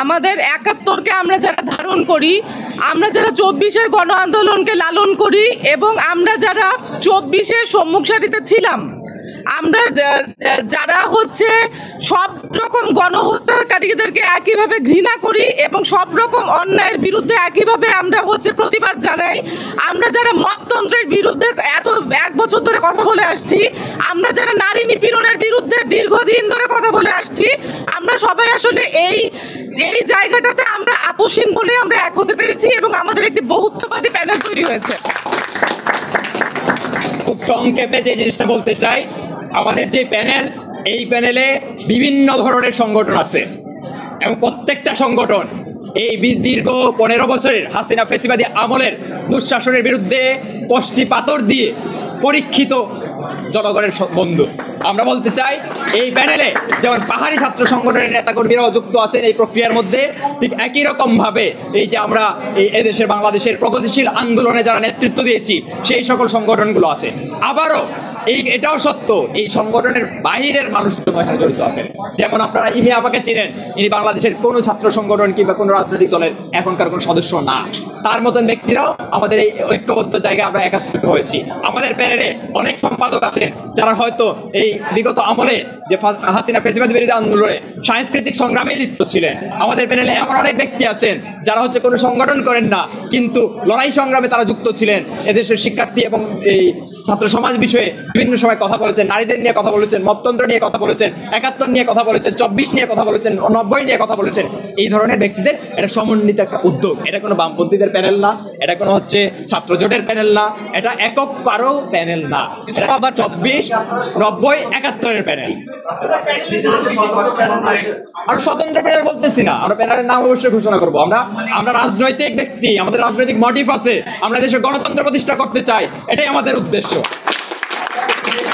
আমাদের ৭১-কে আমরা যারা ধারণ করি, আমরা যারা ২৪-এর গণ আন্দোলনকে লালন করি এবং আমরা যারা ২৪-এর সম্মুখ সারিতে ছিলাম, আমরা যারা সব রকম গণহত্যাকারীদেরকে একইভাবে ঘৃণা করি এবং সব রকম অন্যায়ের বিরুদ্ধে একইভাবে আমরা প্রতিবাদ জানাই, আমরা যারা মততন্ত্রের বিরুদ্ধে এক বছর ধরে কথা বলে আসছি, আমরা যারা নারী নিপীড়নের বিরুদ্ধে দীর্ঘদিন ধরে কথা বলে আসছি, আমরা সবাই আসলে এই জায়গাটাতে আমরা আপোষহীন বলে আমরা এক হতে পেরেছি এবং আমাদের একটি বহুত্ববাদী প্যানেল তৈরি হয়েছে। খুব সংক্ষেপে যে জিনিসটা বলতে চাই, আমাদের যে প্যানেল, এই প্যানেলে বিভিন্ন ধরনের সংগঠন আছে এবং প্রত্যেকটা সংগঠন এই দীর্ঘ ১৫ বছরের হাসিনা ফ্যাসিবাদী আমলের দুঃশাসনের বিরুদ্ধে কষ্টি পাথর দিয়ে পরীক্ষিত জনগণের বন্ধু। আমরা বলতে চাই এই প্যানেলে যেমন পাহাড়ি ছাত্র সংগঠনের নেতাকর্মীরাও যুক্ত আছেন এই প্রক্রিয়ার মধ্যে, ঠিক একই রকমভাবে এই যে আমরা এদেশের বাংলাদেশের প্রগতিশীল আন্দোলনে যারা নেতৃত্ব দিয়েছি সেই সকল সংগঠনগুলো আছে। আবারও এটাও সত্য, এই সংগঠনের বাহিরের মানুষজন এখানে জড়িত আছেন। যেমন আপনারা ইমি আপাকে চিনেন, ইনি বাংলাদেশের কোনো ছাত্র সংগঠন কিংবা কোনো রাজনৈতিক দলের এখনকার কোনো সদস্য না। তার মতন ব্যক্তিরাও আমাদের এই ঐক্যবদ্ধ জায়গায় আমরা একত্রিত হয়েছি। আমাদের প্যানেলে অনেক সম্পাদক আছেন যারা হয়তো এই বিগত আমলে যে হাসিনা ফ্যাসিবাদ বিরোধী আন্দোলনে সাংস্কৃতিক সংগ্রামে লিপ্ত ছিলেন। আমাদের প্যানেলে এমন অনেক ব্যক্তি আছেন যারা কোনো সংগঠন করেন না, কিন্তু লড়াই সংগ্রামে তারা যুক্ত ছিলেন। এদেশের শিক্ষার্থী এবং এই ছাত্র সমাজ বিষয়ে বিভিন্ন সময় কথা বলেছেন, নারীদের নিয়ে কথা বলেছেন, মততন্ত্র নিয়ে কথা বলেছেন, ৭১ নিয়ে কথা বলেছেন, ২৪ নিয়ে কথা বলেছেন, ৯০ নিয়ে কথা বলেছেন। এই ধরনের ব্যক্তিদের এটা সমন্বিত একটা উদ্যোগ। এটা কোনো বামপন্থীদের প্যানেল না, এটা কোনো ছাত্র জোটের প্যানেল না, এটা একক কারো প্যানেল না, আবার ২৪, ৯০, ৭১-এর প্যানেল। আর স্বতন্ত্র প্যানেল বলতেছি না, আমরা প্যানেলের নাম অবশ্যই ঘোষণা করবো। আমরা রাজনৈতিক ব্যক্তি, আমাদের রাজনৈতিক মোটিভ আছে, আমরা দেশের গণতন্ত্র প্রতিষ্ঠা করতে চাই, এটাই আমাদের উদ্দেশ্য।